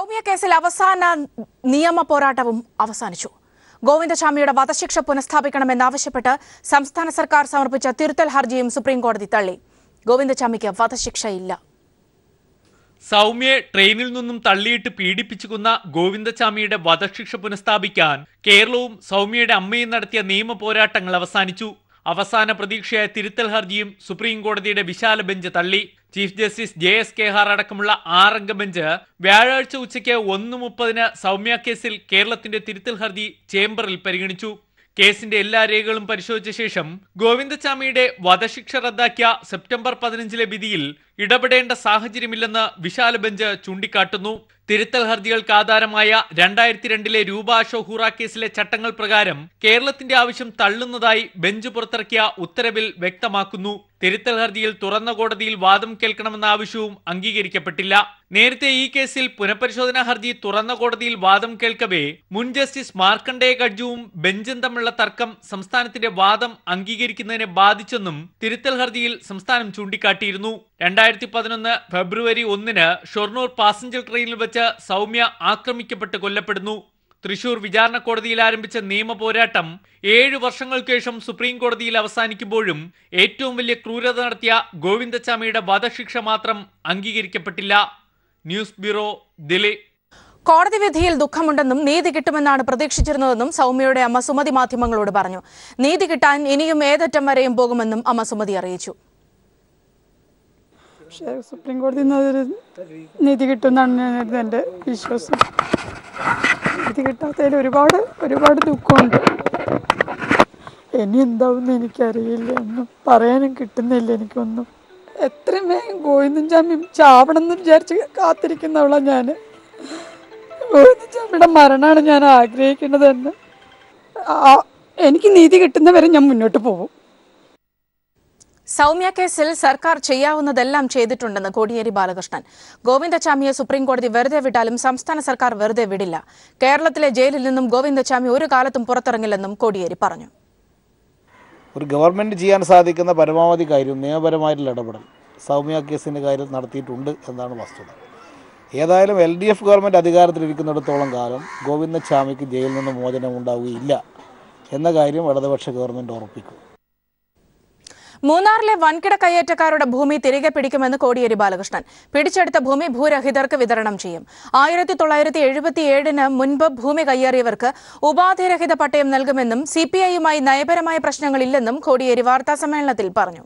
സൗമ്യ കേസിൽ അവസാന നിയമ പോരാട്ടവും അവസാനിച്ചു. ഗോവിന്ദചാമിയുടെ വധശിക്ഷ പുനഃസ്ഥാപിക്കണമെന്നാവശ്യപ്പെട്ട് സംസ്ഥാന സർക്കാർ സമർപ്പിച്ച തിരുത്തൽ ഹർജിയും സുപ്രീംകോടതി തള്ളി. ഗോവിന്ദചാമിക്ക് വധശിക്ഷയില്ല. സൗമ്യയെ ട്രെയിനിൽ നിന്നും തള്ളിയിട്ട് പീഡിപ്പിച്ചു കൊന്ന ഗോവിന്ദചാമിയുടെ വധശിക്ഷ പുനഃസ്ഥാപിക്കാൻ കേരളവും സൗമ്യയുടെ അമ്മയും നടത്തിയ നിയമ പോരാട്ടങ്ങൾ അവസാനിച്ചു. അവസാന പ്രതീക്ഷയായ തിരുത്തൽ ഹർജിയും സുപ്രീംകോടതിയുടെ വിശാല ബെഞ്ച് തള്ളി. ചീഫ് ജസ്റ്റിസ് JS Khehar അടക്കമുള്ള 6-അംഗ ബെഞ്ച് വ്യാഴാഴ്ച ഉച്ചയ്ക്ക് 1:30 സൗമ്യ കേസിൽ കേരളത്തിന്റെ തിരുത്തൽ ഹർജി ചേംബറിൽ പരിഗണിച്ചു. കേസിന്റെ എല്ലാ രേഖകളും പരിശോധിച്ച ശേഷം ഗോവിന്ദചാമിയുടെ വധശിക്ഷ റദ്ദാക്കിയ സെപ്റ്റംബർ 15 വിധിയിൽ ഇടപെടേണ്ട സാഹചര്യമില്ലെന്ന് വിശാല ബെഞ്ച് ചൂണ്ടിക്കാട്ടുന്നു. തിരുത്തൽ ഹർജികൾക്ക് ആധാരമായ 2002 രൂപ ഷൊഹൂറ കേസിലെ ചട്ടങ്ങൾ പ്രകാരം കേരളത്തിന്റെ ആവശ്യം തള്ളുന്നതായി ബെഞ്ച് പുറത്തിറക്കിയ ഉത്തരവിൽ വ്യക്തമാക്കുന്നു. തിരുത്തൽ ഹർജിയിൽ തുറന്ന കോടതിയിൽ വാദം കേൾക്കണമെന്ന ആവശ്യവും അംഗീകരിക്കപ്പെട്ടില്ല. നേരത്തെ ഈ കേസിൽ പുനഃപരിശോധനാ ഹർജി തുറന്ന കോടതിയിൽ വാദം കേൾക്കവേ മുൻ ജസ്റ്റിസ് മാർക്കണ്ഡേയ ഗഡ്ജുവും ബെഞ്ചും തമ്മിലുള്ള തർക്കം സംസ്ഥാനത്തിന്റെ വാദം അംഗീകരിക്കുന്നതിനെ ബാധിച്ചെന്നും തിരുത്തൽ ഹർജിയിൽ സംസ്ഥാനം ചൂണ്ടിക്കാട്ടിയിരുന്നു. 2011 ഫെബ്രുവരി 1 ഷൊർണൂർ പാസഞ്ചർ ട്രെയിനിൽ വെച്ച് സൗമ്യ ആക്രമിക്കപ്പെട്ട് കൊല്ലപ്പെടുന്നു. തൃശൂർ വിചാരണ കോടതിയിൽ ആരംഭിച്ച നിയമ പോരാട്ടം 7 വർഷങ്ങൾക്ക് ശേഷം സുപ്രീം കോടതിയിൽ അവസാനിക്കുമ്പോഴും ഏറ്റവും വലിയ ക്രൂരത നടത്തിയ ഗോവിന്ദചാമിയുടെ വധശിക്ഷ മാത്രം അംഗീകരിക്കപ്പെട്ടില്ല. News bureau, Delhi. കോടതി വിധിയിൽ ദുഃഖമുണ്ടെന്നും നീതി കിട്ടുമെന്നാണ് പ്രതീക്ഷിച്ചിരുന്നതെന്നും സൗമ്യയുടെ അമ്മ സുമതി മാധ്യമങ്ങളോട് പറഞ്ഞു. നീതി കിട്ടാൻ ഇനിയും ഏതറ്റം വരെയും പോകുമെന്നും അമ്മ സുമതി അറിയിച്ചു. പക്ഷേ സുപ്രീം കോടതിയിൽ നിന്ന് നീതി കിട്ടുമെന്നാണ് എൻ്റെ വിശ്വാസം. നീതി കിട്ടാത്തതിൽ ഒരുപാട് ദുഃഖമുണ്ട്. ഇനി എന്താവുമെന്ന് എനിക്കറിയില്ല. ഒന്നും പറയാനും കിട്ടുന്നില്ല എനിക്കൊന്നും. എത്രയും വേഗം ഗോവിന്ദചാമി ചാവണമെന്ന് വിചാരിച്ച് കാത്തിരിക്കുന്നവളാണ് ഞാൻ. ഗോവിന്ദചാമിയുടെ മരണമാണ് ഞാൻ ആഗ്രഹിക്കുന്നതെന്ന്. എനിക്ക് നീതി കിട്ടുന്നവരെ ഞാൻ മുന്നോട്ട് പോകും. സൗമ്യ കേസിൽ സർക്കാർ ചെയ്യാവുന്നതെല്ലാം ചെയ്തിട്ടുണ്ടെന്ന് കോടിയേരി ബാലകൃഷ്ണൻ. ഗോവിന്ദചാമിയെ സുപ്രീംകോടതി വെറുതെ വിട്ടാലും സംസ്ഥാന സർക്കാർ വെറുതെ വിടില്ല. കേരളത്തിലെ ജയിലിൽ നിന്നും ഗോവിന്ദചാമി ഒരു കാലത്തും പുറത്തിറങ്ങില്ലെന്നും കോടിയേരി പറഞ്ഞു. ഒരു ഗവൺമെൻറ് ചെയ്യാൻ സാധിക്കുന്ന പരമാവധി കാര്യം നിയമപരമായിട്ടുള്ള ഇടപെടൽ സൗമ്യ കേസിൻ്റെ കാര്യത്തിൽ നടത്തിയിട്ടുണ്ട് എന്നാണ് വസ്തുത. ഏതായാലും LDF ഗവൺമെൻറ് അധികാരത്തിലിരിക്കുന്നിടത്തോളം കാലം ഗോവിന്ദചാമിക്ക് ജയിലിൽ നിന്ന് മോചനം ഉണ്ടാവുകയില്ല എന്ന കാര്യം ഇടതുപക്ഷ ഗവൺമെൻറ് ഉറപ്പിക്കും. മൂന്നാറിലെ വൻകിട കയ്യേറ്റക്കാരുടെ ഭൂമി തിരികെ പിടിക്കുമെന്ന് കോടിയേരി ബാലകൃഷ്ണൻ. പിടിച്ചെടുത്ത ഭൂമി ഭൂരഹിതർക്ക് വിതരണം ചെയ്യും. 1977 മുൻപ് ഭൂമി കയ്യേറിയവർക്ക് ഉപാധിരഹിത പട്ടയം നൽകുമെന്നും CPI-യുമായി നയപരമായ പ്രശ്നങ്ങളില്ലെന്നും കോടിയേരി വാർത്താസമ്മേളനത്തിൽ പറഞ്ഞു.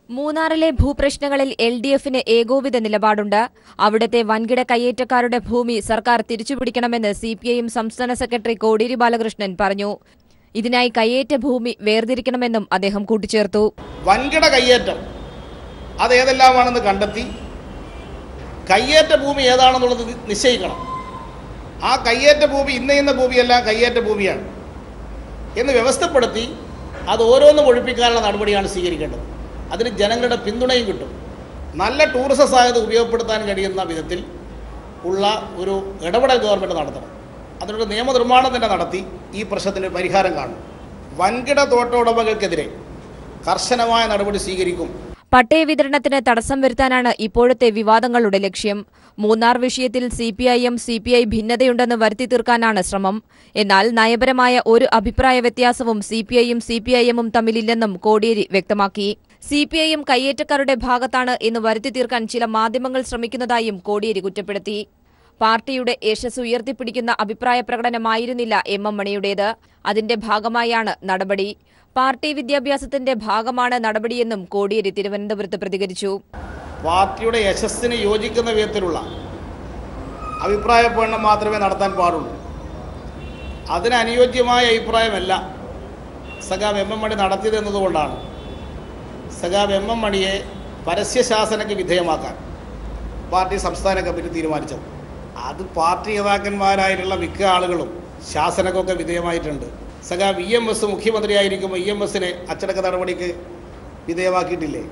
മൂന്നാറിലെ ഭൂപ്രശ്നങ്ങളിൽ LDF-ന് ഏകോപിത നിലപാടുണ്ട്. അവിടുത്തെ വൻകിട കയ്യേറ്റക്കാരുടെ ഭൂമി സർക്കാർ തിരിച്ചുപിടിക്കണമെന്ന് CPI-എം സംസ്ഥാന സെക്രട്ടറി കോടിയേരി ബാലകൃഷ്ണൻ പറഞ്ഞു. ഇതിനായി കയ്യേറ്റ ഭൂമി വേർതിരിക്കണമെന്നും അദ്ദേഹം കൂട്ടിച്ചേർത്തു. വൻകിട കയ്യേറ്റം അതേതെല്ലാമാണെന്ന് കണ്ടെത്തി കയ്യേറ്റ ഭൂമി ഏതാണെന്നുള്ളത് നിശ്ചയിക്കണം. ആ കയ്യേറ്റ ഭൂമി ഇന്ന ഭൂമിയെല്ലാം കയ്യേറ്റ ഭൂമിയാണ് എന്ന് വ്യവസ്ഥപ്പെടുത്തി അത് ഓരോന്നും ഒഴിപ്പിക്കാനുള്ള നടപടിയാണ് സ്വീകരിക്കേണ്ടത്. അതിന് ജനങ്ങളുടെ പിന്തുണയും കിട്ടും. നല്ല ടൂറിസം സാധ്യത ഉപയോഗപ്പെടുത്താൻ കഴിയുന്ന വിധത്തിൽ ഉള്ള ഒരു ഇടപെടൽ ഗവൺമെൻറ് നടത്തണം. അതിനൊരു നിയമനിർമ്മാണം തന്നെ നടത്തി ഈ പ്രശ്നത്തിന് പരിഹാരം കാണും. വൻകിട തോട്ട ഉടമകൾക്കെതിരെ കർശനമായ നടപടി സ്വീകരിക്കും. പട്ടയ വിതരണത്തിന് തടസ്സം വരുത്താനാണ് ഇപ്പോഴത്തെ വിവാദങ്ങളുടെ ലക്ഷ്യം. മൂന്നാർ വിഷയത്തിൽ CPI-എം CPI ഭിന്നതയുണ്ടെന്ന് വരുത്തി തീർക്കാനാണ് ശ്രമം. എന്നാൽ നയപരമായ ഒരു അഭിപ്രായ വ്യത്യാസവും CPI-യും CPI-എമ്മും തമ്മിലില്ലെന്നും കോടിയേരി വ്യക്തമാക്കി. CPI-എം കയ്യേറ്റക്കാരുടെ ഭാഗത്താണ് എന്ന് വരുത്തി തീർക്കാൻ ചില മാധ്യമങ്ങൾ ശ്രമിക്കുന്നതായും കോടിയേരി കുറ്റപ്പെടുത്തി. പാർട്ടിയുടെ യശസ് ഉയർത്തിപ്പിടിക്കുന്ന അഭിപ്രായ പ്രകടനമായിരുന്നില്ല MM മണിയുടേത്. അതിന്റെ ഭാഗമായാണ് നടപടി. പാർട്ടി വിദ്യാഭ്യാസത്തിന്റെ ഭാഗമാണ് നടപടിയെന്നും കോടിയേരി തിരുവനന്തപുരത്ത് പ്രതികരിച്ചു. പാർട്ടിയുടെ യശസ്സിന് യോജിക്കുന്ന വിധത്തിലുള്ള അഭിപ്രായ പ്രകടനം മാത്രമേ നടത്താൻ പാടുള്ളൂ. അതിനനുയോജ്യമായ അഭിപ്രായമല്ല സഖാവ് MM മണി നടത്തിയത് എന്നതുകൊണ്ടാണ് സഖാവ് MM മണിയെ പരസ്യശാസനയ്ക്ക് വിധേയമാക്കാൻ പാർട്ടി സംസ്ഥാന കമ്മിറ്റി തീരുമാനിച്ചത്. അത് പാർട്ടി നേതാക്കന്മാരായിട്ടുള്ള മിക്ക ആളുകളും ശാസനക്കൊക്കെ വിധേയമായിട്ടുണ്ട്. സഖാവ് EMS മുഖ്യമന്ത്രിയായിരിക്കുമ്പോൾ EMS-നെ അച്ചടക്ക നടപടിക്ക് വിധേയമാക്കിയിട്ടില്ലേ?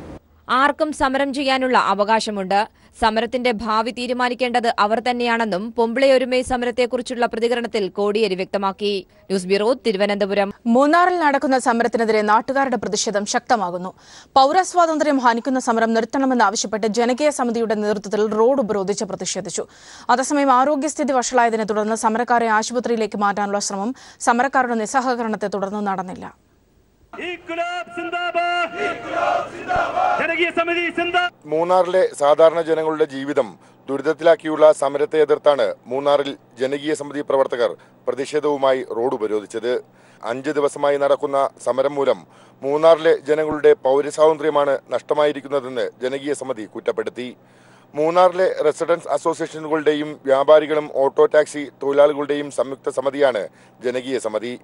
ആർക്കും സമരം ചെയ്യാനുള്ള അവകാശമുണ്ട്. സമരത്തിന്റെ ഭാവി തീരുമാനിക്കേണ്ടത് അവർ തന്നെയാണെന്നും പൊമ്പിളയൊരുമൈ സമരത്തെക്കുറിച്ചുള്ള പ്രതികരണത്തിൽ കോടിയേരി വ്യക്തമാക്കി. News bureau, Thiruvananthapuram. മൂന്നാറിൽ നടക്കുന്ന സമരത്തിനെതിരെ നാട്ടുകാരുടെ പ്രതിഷേധം ശക്തമാകുന്നു. പൌരസ്വാതന്ത്ര്യം ഹനിക്കുന്ന സമരം നിർത്തണമെന്നാവശ്യപ്പെട്ട് ജനകീയ സമിതിയുടെ നേതൃത്വത്തിൽ റോഡ് ഉപരോധിച്ച് പ്രതിഷേധിച്ചു. അതേസമയം ആരോഗ്യസ്ഥിതി വഷളായതിനെ തുടർന്ന് സമരക്കാരെ ആശുപത്രിയിലേക്ക് മാറ്റാനുള്ള ശ്രമം സമരക്കാരുടെ നിസ്സഹകരണത്തെ തുടർന്ന് നടന്നില്ല. മൂന്നാറിലെ സാധാരണ ജനങ്ങളുടെ ജീവിതം ദുരിതത്തിലാക്കിയുള്ള സമരത്തെ എതിർത്താണ് മൂന്നാറിൽ ജനകീയ സമിതി പ്രവർത്തകർ പ്രതിഷേധവുമായി റോഡ് ഉപരോധിച്ചത്. 5 ദിവസമായി നടക്കുന്ന സമരം മൂലം മൂന്നാറിലെ ജനങ്ങളുടെ പൗരസ്വാതന്ത്ര്യമാണ് നഷ്ടമായിരിക്കുന്നതെന്ന് ജനകീയ സമിതി കുറ്റപ്പെടുത്തി. മൂന്നാറിലെ റെസിഡൻസ് അസോസിയേഷനുകളുടെയും വ്യാപാരികളും ഓട്ടോ ടാക്സി തൊഴിലാളികളുടെയും സംയുക്ത സമിതിയാണ് ജനകീയ സമിതി.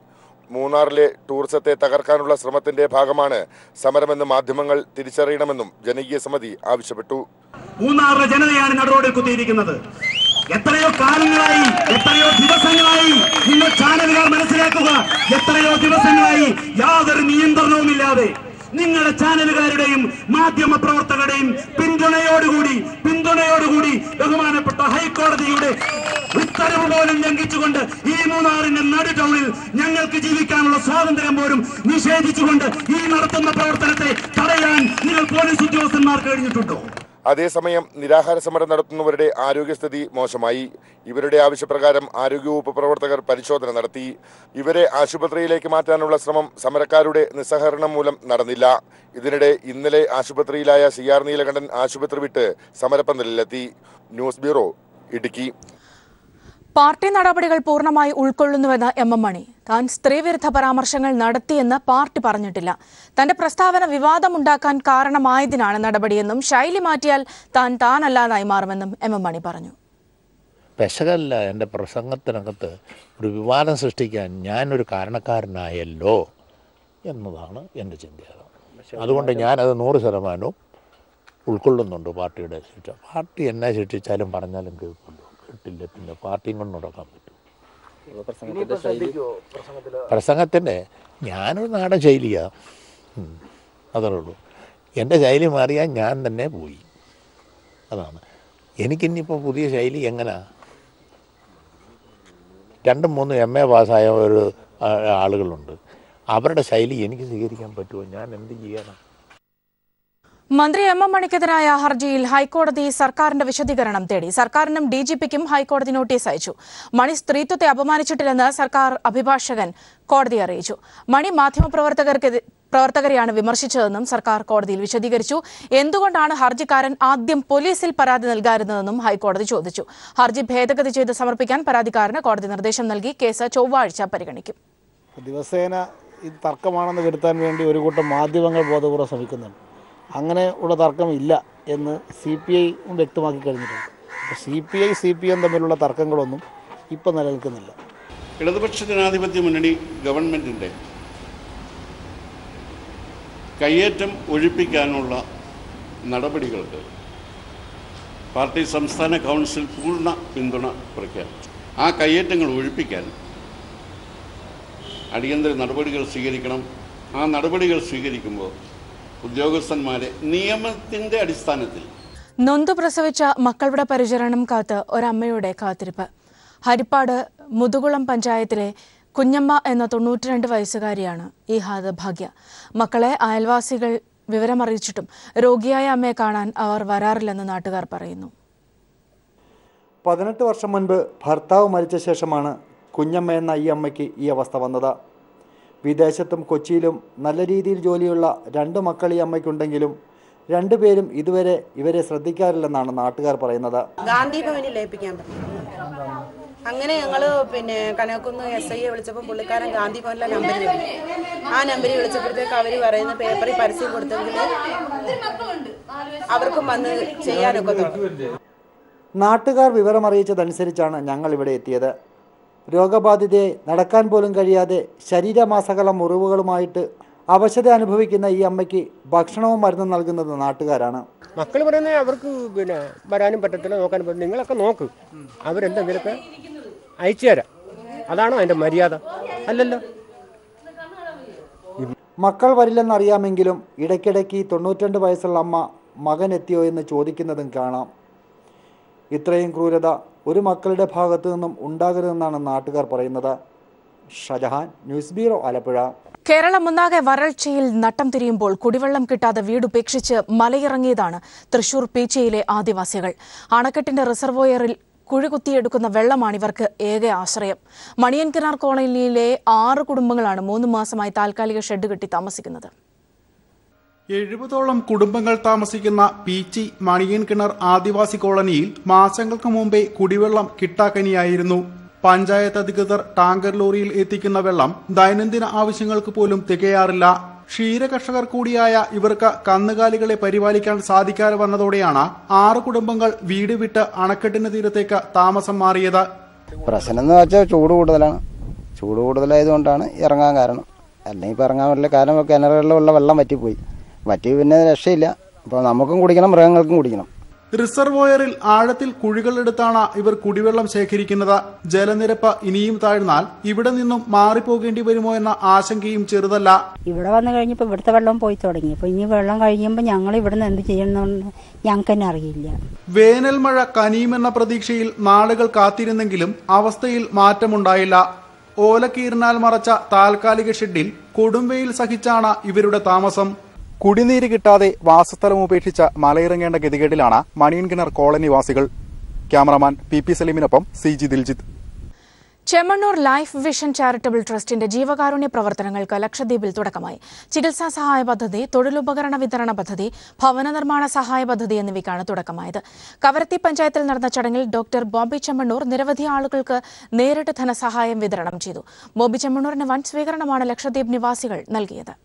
മൂന്നാറിലെ ടൂറിസത്തെ തകർക്കാനുള്ള ശ്രമത്തിന്റെ ഭാഗമാണ് സമരമെന്ന് മാധ്യമങ്ങൾ തിരിച്ചറിയണമെന്നും ജനകീയ സമിതി ആവശ്യപ്പെട്ടു. മൂന്നാറിലെ ജനതയാണ് നടുറോഡിൽ കുത്തിയിരിക്കുന്നത്. എത്രയോ കാലങ്ങളായി, എത്രയോ ദിവസങ്ങളായി നിങ്ങൾ ചാനലുകാർ മനസ്സിലാക്കുക, എത്രയോ ദിവസങ്ങളായി യാതൊരു നിയന്ത്രണവുമില്ലാതെ നിങ്ങളുടെ ചാനലുകാരുടെയും മാധ്യമ പ്രവർത്തകരുടെയും പിന്തുണയോടുകൂടി ബഹുമാനപ്പെട്ട ഹൈക്കോടതിയുടെ ഉത്തരവ് പോലും ലംഘിച്ചുകൊണ്ട് ഈ മൂന്നാറിന്റെ നടു ടൗണിൽ ഞങ്ങൾക്ക് ജീവിക്കാനുള്ള സ്വാതന്ത്ര്യം പോലും നിഷേധിച്ചുകൊണ്ട് ഈ നടത്തുന്ന പ്രവർത്തനത്തെ തടയാൻ നിങ്ങൾ പോലീസ് ഉദ്യോഗസ്ഥന്മാർക്ക് കഴിഞ്ഞിട്ടുണ്ടോ? അതേസമയം നിരാഹാര സമരം നടത്തുന്നവരുടെ ആരോഗ്യസ്ഥിതി മോശമായി. ഇവരുടെ ആവശ്യപ്രകാരം ആരോഗ്യവകുപ്പ് പ്രവർത്തകർ പരിശോധന നടത്തി. ഇവരെ ആശുപത്രിയിലേക്ക് മാറ്റാനുള്ള ശ്രമം സമരക്കാരുടെ നിസ്സഹകരണം മൂലം നടന്നില്ല. ഇതിനിടെ ഇന്നലെ ആശുപത്രിയിലായ CR നീലകണ്ഠൻ ആശുപത്രി വിട്ട് സമരപ്പന്തലിലെത്തി. News bureau, Idukki. പാർട്ടി നടപടികൾ പൂർണ്ണമായി ഉൾക്കൊള്ളുന്നുവെന്ന് എം മണി. താൻ സ്ത്രീവിരുദ്ധ പരാമർശങ്ങൾ നടത്തിയെന്ന് പാർട്ടി പറഞ്ഞിട്ടില്ല. തന്റെ പ്രസ്താവന വിവാദമുണ്ടാക്കാൻ കാരണമായതിനാണ് നടപടിയെന്നും ശൈലി മാറ്റിയാൽ താനല്ലാതായി മാറുമെന്നും എം മണി പറഞ്ഞു. പെശകല്ല, എൻ്റെ പ്രസംഗത്തിനകത്ത് ഒരു വിവാദം സൃഷ്ടിക്കാൻ ഞാനൊരു കാരണക്കാരനായല്ലോ എന്നതാണ് എൻ്റെ ചിന്ത. അതുകൊണ്ട് ഞാനത് 100% ഉൾക്കൊള്ളുന്നുണ്ട്. പാർട്ടിയുടെ ശിക്ഷ, പാർട്ടി എന്നെ ശിക്ഷിച്ചാലും പറഞ്ഞാലും കേൾക്കുള്ളൂ. കേട്ടില്ല പിന്നെ പാർട്ടിയും കൊണ്ട് നടക്കാൻ പറ്റും. പ്രസംഗത്തിൻ്റെ ഞാനൊരു നാടൻ ശൈലിയാണ്, അതേ ഉള്ളൂ. എൻ്റെ ശൈലി മാറിയാൽ ഞാൻ തന്നെ പോയി. അതാണ് എനിക്കിനിപ്പോൾ പുതിയ ശൈലി. എങ്ങനെയാ 2-3 MA പാസ്സായ ഒരു ആളുകളുണ്ട്, അവരുടെ ശൈലി എനിക്ക് സ്വീകരിക്കാൻ പറ്റുമോ? ഞാൻ എന്ത് ചെയ്യാനാണ്? മന്ത്രി എം മണിക്കെതിരായ ഹർജിയിൽ ഹൈക്കോടതി സർക്കാരിന്റെ വിശദീകരണം തേടി. സർക്കാരിനും DGPക്കും ഹൈക്കോടതി നോട്ടീസ് അയച്ചു. മണി സ്ത്രീത്വത്തെ അപമാനിച്ചിട്ടില്ലെന്ന് സർക്കാർ അഭിഭാഷകൻ കോടതിയെ അറിയിച്ചു. മണി മാധ്യമപ്രവർത്തകരെയാണ് വിമർശിച്ചതെന്നും സർക്കാർ കോടതിയിൽ വിശദീകരിച്ചു. എന്തുകൊണ്ടാണ് ഹർജിക്കാരൻ ആദ്യം പോലീസിൽ പരാതി നൽകാതിരുന്നതെന്നും ഹൈക്കോടതി ചോദിച്ചു. ഹർജി ഭേദഗതി ചെയ്ത് സമർപ്പിക്കാൻ പരാതിക്കാരന് കോടതി നിർദ്ദേശം നൽകി. കേസ് ചൊവ്വാഴ്ച പരിഗണിക്കും. ദിവസേന ഇത് തർക്കമാണെന്ന് വരുത്താൻ വേണ്ടി ഒരു കൂട്ടം മാധ്യമങ്ങൾ ബോധപൂർവ്വം ശ്രമിക്കുന്നുണ്ട്. അങ്ങനെ ഉള്ള തർക്കമില്ല എന്ന് CPI വ്യക്തമാക്കി കഴിഞ്ഞിട്ടുണ്ട്. CPI CPM തമ്മിലുള്ള തർക്കങ്ങളൊന്നും ഇപ്പം നിലനിൽക്കുന്നില്ല. ഇടതുപക്ഷ ജനാധിപത്യ മുന്നണി ഗവൺമെൻറ്റിൻ്റെ കയ്യേറ്റം ഒഴിപ്പിക്കാനുള്ള നടപടികൾക്ക് പാർട്ടി സംസ്ഥാന കൗൺസിൽ പൂർണ്ണ പിന്തുണ പ്രഖ്യാപിച്ചു. ആ കയ്യേറ്റങ്ങൾ ഒഴിപ്പിക്കാൻ അടിയന്തര നടപടികൾ സ്വീകരിക്കണം. ആ നടപടികൾ സ്വീകരിക്കുമ്പോൾ ഉദ്യോഗസ്ഥന്മാരെ നിയമത്തിൻ്റെ അടിസ്ഥാനത്തിൽ നൊന്തു പ്രസവിച്ച മക്കളുടെ പരിചരണം കാത്ത് ഒരമ്മയുടെ കാത്തിരിപ്പ്. ഹരിപ്പാട് മുതുകുളം പഞ്ചായത്തിലെ കുഞ്ഞമ്മ എന്ന 92 വയസ്സുകാരിയാണ് ഈ ഹതഭാഗ്യ. മക്കളെ അയൽവാസികൾ വിവരമറിയിച്ചിട്ടും രോഗിയായ അമ്മയെ കാണാൻ അവർ വരാറില്ലെന്ന് നാട്ടുകാർ പറയുന്നു. 18 വർഷം മുൻപ് ഭർത്താവ് മരിച്ച ശേഷമാണ് കുഞ്ഞമ്മ എന്ന ഈ അമ്മയ്ക്ക് ഈ അവസ്ഥ വന്നത്. വിദേശത്തും കൊച്ചിയിലും നല്ല രീതിയിൽ ജോലിയുള്ള 2 മക്കൾ ഈ അമ്മയ്ക്കുണ്ടെങ്കിലും 2 പേരും ഇതുവരെ ഇവരെ ശ്രദ്ധിക്കാറില്ലെന്നാണ് നാട്ടുകാർ പറയുന്നത്. ഗാന്ധി ഭവനിൽ ലയിപ്പിക്കാൻ പറ്റും. അങ്ങനെ ഞങ്ങൾ കനകുന്ന് SIയെ വിളിച്ചപ്പോൾ പുള്ളിക്കാരൻ ഗാന്ധി ഭവനിലെ നമ്പർ തന്നു. ആ നമ്പറിൽ വിളിച്ചപ്പോഴത്തേക്ക് അവർ പറയുന്ന പേപ്പറിൽ പരസ്യം കൊടുത്തെങ്കിൽ അവർക്കും വന്ന് ചെയ്യാനൊക്കെ തുടങ്ങും. നാട്ടുകാർ വിവരമറിയിച്ചതനുസരിച്ചാണ് ഞങ്ങൾ ഇവിടെ എത്തിയത്. രോഗബാധിതയെ നടക്കാൻ പോലും കഴിയാതെ ശരീരമാസകല മുറിവുകളുമായിട്ട് അവശത അനുഭവിക്കുന്ന ഈ അമ്മയ്ക്ക് ഭക്ഷണവും മരുന്നും നൽകുന്നത് നാട്ടുകാരാണ്. മക്കൾ പറയുന്നത് അവർക്ക് വരാനും പറ്റത്തില്ല, നോക്കാനും പറ്റില്ല. നിങ്ങളൊക്കെ നോക്ക്, അവരെന്തെങ്കിലുമൊക്കെ അയച്ചു തരാം. അതാണോ അതിൻ്റെ മര്യാദ? അല്ലല്ലോ. മക്കൾ വരില്ലെന്നറിയാമെങ്കിലും ഇടയ്ക്കിടയ്ക്ക് 92 വയസ്സുള്ള അമ്മ മകൻ എത്തിയോ എന്ന് ചോദിക്കുന്നതും കാണാം. ഇത്രയും ക്രൂരത ഒരു മക്കളുടെ ഭാഗത്തു നിന്നും ഉണ്ടാകരുതെന്നാണ് നാട്ടുകാർ പറയുന്നത്. Shajahan, news bureau, Alappuzha. കേരളം ഒന്നാകെ വരൾച്ചയിൽ നട്ടം തിരിയുമ്പോൾ കുടിവെള്ളം കിട്ടാതെ വീടുപേക്ഷിച്ച് മലയിറങ്ങിയതാണ് തൃശൂർ പീച്ചിയിലെ ആദിവാസികൾ. അണക്കെട്ടിന്റെ റിസർവോയറിൽ കുഴികുത്തിയെടുക്കുന്ന വെള്ളമാണ് ഇവർക്ക് ഏക ആശ്രയം. മണിയൻകിണർ കോളനിയിലെ 6 കുടുംബങ്ങളാണ് 3 മാസമായി താൽക്കാലിക ഷെഡ് കെട്ടി താമസിക്കുന്നത്. 70ഓളം കുടുംബങ്ങൾ താമസിക്കുന്ന പീച്ചി മണിയൻകിണർ ആദിവാസി കോളനിയിൽ മാസങ്ങൾക്ക് മുമ്പേ കുടിവെള്ളം കിട്ടാക്കനിയായിരുന്നു. പഞ്ചായത്ത് അധികൃതർ ടാങ്കർ ലോറിയിൽ എത്തിക്കുന്ന വെള്ളം ദൈനംദിന ആവശ്യങ്ങൾക്ക് പോലും തികയാറില്ല. ക്ഷീരകർഷകർ കൂടിയായ ഇവർക്ക് കന്നുകാലികളെ പരിപാലിക്കാൻ സാധിക്കാതെ വന്നതോടെയാണ് 6 കുടുംബങ്ങൾ വീട് വിട്ട് അണക്കെട്ടിന് തീരത്തേക്ക് താമസം മാറിയത്. പ്രശ്നം എന്ന് വെച്ചാൽ ചൂട് കൂടുതലാണ്. ചൂട് കൂടുതലായതുകൊണ്ടാണ് ഇറങ്ങാൻ കാരണം. അല്ലെങ്കിൽ ഇപ്പം ഇറങ്ങാൻ പറ്റില്ല. കാരണം കിണറുകളിലുള്ള വെള്ളം വറ്റിപ്പോയി. വറ്റി പിന്നെ രക്ഷയില്ല. അപ്പോൾ നമുക്കും കുടിക്കണം, മൃഗങ്ങൾക്കും കുടിക്കണം. റിസർവോയറിൽ ആഴത്തിൽ കുഴികളെടുത്താണ് ഇവർ കുടിവെള്ളം ശേഖരിക്കുന്നത്. ജലനിരപ്പ് ഇനിയും താഴ്ന്നാൽ ഇവിടെ നിന്നും മാറിപ്പോകേണ്ടി വരുമോ എന്ന ആശങ്കയും ചെറുതല്ല. ഇവിടെ വന്നു കഴിഞ്ഞപ്പോൾ ഇവിടുത്തെ വെള്ളം പോയി തുടങ്ങി. അപ്പോൾ ഇനി വെള്ളം കഴിയുമ്പോൾ ഞങ്ങൾ ഇവിടുന്ന് എന്ത് ചെയ്യണമെന്ന് ഞങ്ങൾക്ക് തന്നെ അറിയില്ല. വേനൽ മഴ കനിയുമെന്ന പ്രതീക്ഷയിൽ നാളുകൾ കാത്തിരുന്നെങ്കിലും അവസ്ഥയിൽ മാറ്റമുണ്ടായില്ല. ഓലക്കീറിനാൽ മറച്ച താൽക്കാലിക ഷെഡിൽ കൊടുംവെയിൽ സഹിച്ചാണ് ഇവരുടെ താമസം. കുടിനീര് കിട്ടാതെ വാസസ്ഥലം ഉപേക്ഷിച്ച് മലയിറങ്ങേണ്ട ഗതികേടിലാണ് മണിയൻകിണർ കോളനി വാസികൾ. ക്യാമറമാൻ പി സലീമിനൊപ്പം CG Diljith. Chemmanur Life Vision Charitable ട്രസ്റ്റിന്റെ ജീവകാരുണ്യ പ്രവർത്തനങ്ങൾക്ക് ലക്ഷദ്വീപിൽ തുടക്കമായി. ചികിത്സാ സഹായ പദ്ധതി, തൊഴിലുപകരണ വിതരണ പദ്ധതി, ഭവന നിർമ്മാണ സഹായ പദ്ധതി എന്നിവയ്ക്കാണ് തുടക്കമായത്. കവരത്തി പഞ്ചായത്തിൽ നടന്ന ചടങ്ങിൽ ഡോക്ടർ ബോബി ചെമ്മണ്ണൂർ നിരവധി ആളുകൾക്ക് നേരിട്ട് ധനസഹായം വിതരണം ചെയ്തു. ബോബി ചെമ്മണ്ണൂരിന് വൻ സ്വീകരണമാണ് ലക്ഷദ്വീപ് നിവാസികൾ നൽകിയത്.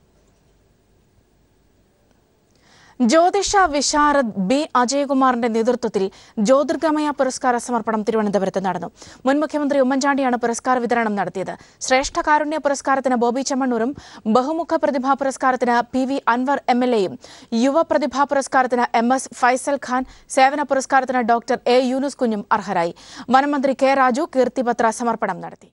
ജ്യോതിഷ വിശാരദ് B. അജയകുമാറിന്റെ നേതൃത്വത്തിൽ ജ്യോതിർഗമയ പുരസ്കാര സമർപ്പണം തിരുവനന്തപുരത്ത് നടന്നു. മുൻ മുഖ്യമന്ത്രി ഉമ്മൻചാണ്ടിയാണ് പുരസ്കാര വിതരണം നടത്തിയത്. ശ്രേഷ്ഠ കാരുണ്യ പുരസ്കാരത്തിന് ബോബി ചെമ്മണ്ണൂരും, ബഹുമുഖ പ്രതിഭാ പുരസ്കാരത്തിന് PV അൻവർ MLAയും, യുവ പ്രതിഭാ പുരസ്കാരത്തിന് MS ഫൈസൽ ഖാൻ, സേവന പുരസ്കാരത്തിന് ഡോക്ടർ A. യൂനുസ് കുഞ്ഞും അർഹരായി. വനമന്ത്രി K. രാജു കീർത്തിപത്ര സമർപ്പണം നടത്തി.